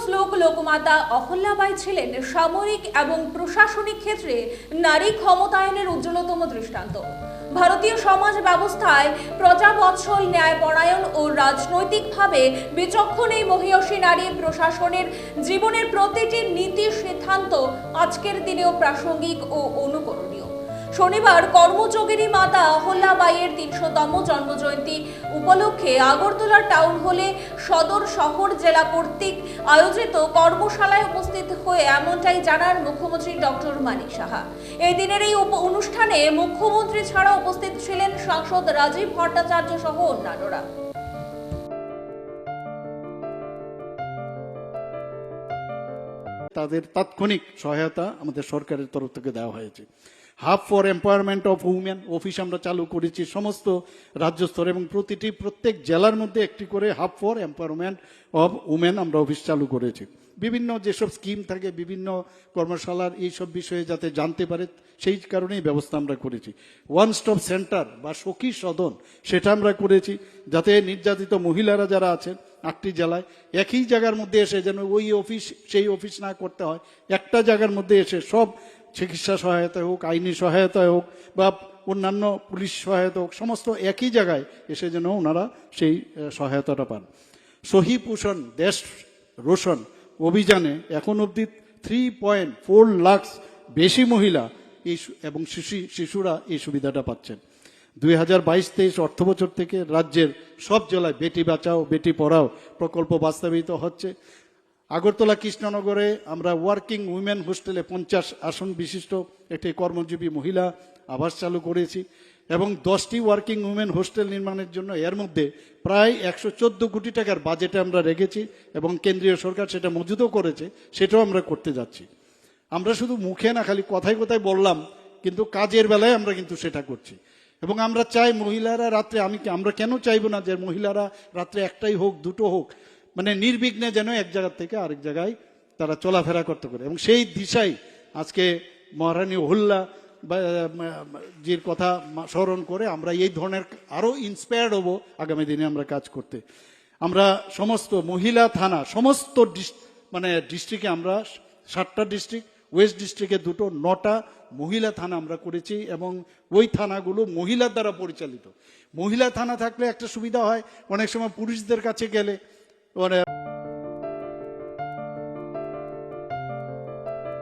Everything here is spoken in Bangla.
শ্লোক লোকমাতা অহল্যাবাই ছিলেন সামরিক এবং প্রশাসনিক ক্ষেত্রে নারী ক্ষমতায়নের উজ্জ্বলতম দৃষ্টান্ত। ভারতীয় সমাজ ব্যবস্থায় প্রজাবৎসল, ন্যায়পরায়ণ ও রাজনৈতিকভাবে বিচক্ষণ এই মহিয়সী নারী প্রশাসনের জীবনের প্রতিটি নীতি সিদ্ধান্ত আজকের দিনেও প্রাসঙ্গিক ও অনুকরণীয়। শনিবার কর্মযোগিনী মাতা অহল্যাবাইয়ের ৩০০তম জন্মজয়ন্তী উপলক্ষে আগরতলার টাউন হলে সদর শহর জেলা কর্তৃক আয়োজিত কর্মশালায় উপস্থিত হয়ে এমনটাই জানান মুখ্যমন্ত্রী ডক্টর মানিক সাহা। এই দিনের এই অনুষ্ঠানে মুখ্যমন্ত্রী ছাড়া উপস্থিত ছিলেন সাংসদ রাজীব ভট্টাচার্য সহ অন্যান্যরা। তাদের তাৎক্ষণিক সহায়তা আমাদের সরকারের তরফ থেকে দেওয়া হয়েছে। Hub for empowerment of women office আমরা চালু করেছি সমস্ত রাজ্য স্তরে, এবং প্রত্যেক জেলার মধ্যে একটি করে hub for empowerment of women আমরা অফিস চালু করেছি। বিভিন্ন যেসব স্কিম থাকে, বিভিন্ন কর্মশালার এইসব বিষয়ে যাতে জানতে পারে, সেই কারণেই ব্যবস্থা আমরা করেছি। ওয়ান স্টপ সেন্টার বা সখী সদন সেটা আমরা করেছি, যাতে নির্যাতিত মহিলারা যারা আছেন 8টি জেলায় একই জায়গার মধ্যে এসে যেন ওই অফিস সেই অফিস না করতে হয়, একটা জায়গার মধ্যে এসে সব চিকিৎসা সহায়তা হোক, আইনি সহায়তা হোক বা অন্যান্য পুলিশ সহায়তা হোক, সমস্ত একই জায়গায় এসে যেন ওনারা সেই সহায়তাটা পান। সহি পোষণ দেশ রোশন অভিযানে এখন অবধি 3.4 লাখ বেশি মহিলা এবং শিশুরা এই সুবিধাটা পাচ্ছেন। 2022-23 অর্থবছর থেকে রাজ্যের সব জেলায় বেটি বাঁচাও বেটি পড়াও প্রকল্প বাস্তবায়িত হচ্ছে। আগরতলা কৃষ্ণনগরে আমরা ওয়ার্কিং উইমেন হোস্টেলে 50 আসন বিশিষ্ট একটি কর্মজীবী মহিলা আবাস চালু করেছি, এবং 10টি ওয়ার্কিং উইমেন হোস্টেল নির্মাণের জন্য এর মধ্যে প্রায় 114 কোটি টাকার বাজেটে আমরা রেখেছি, এবং কেন্দ্রীয় সরকার সেটা মজুদও করেছে, সেটাও আমরা করতে যাচ্ছি। আমরা শুধু মুখে না, খালি কথায় কথায় বললাম, কিন্তু কাজের বেলায় আমরা কিন্তু সেটা করছি। এবং আমরা চাই মহিলারা রাত্রে, আমরা কেন চাইবো না যে মহিলারা রাত্রে একটাই হোক দুটো হোক, মানে নির্বিঘ্নে যেন এক জায়গা থেকে আরেক জায়গায় তারা চলাফেরা করতে পারে, এবং সেই দিশায় আজকে মহারানী অহল্যা জির কথা স্মরণ করে আমরা এই ধরনের আরো ইন্সপায়ার্ড হব আগামী দিনে আমরা কাজ করতে। আমরা সমস্ত মহিলা থানা সমস্ত ডিস্ট্রিক্টে আমরা 7টা ডিস্ট্রিক্ট, ওয়েস্ট ডিস্ট্রিক্টে 2টো, 9টা মহিলা থানা আমরা করেছি, এবং ওই থানাগুলো মহিলার দ্বারা পরিচালিত। মহিলা থানা থাকলে একটা সুবিধা হয়, অনেক সময় পুরুষদের কাছে গেলে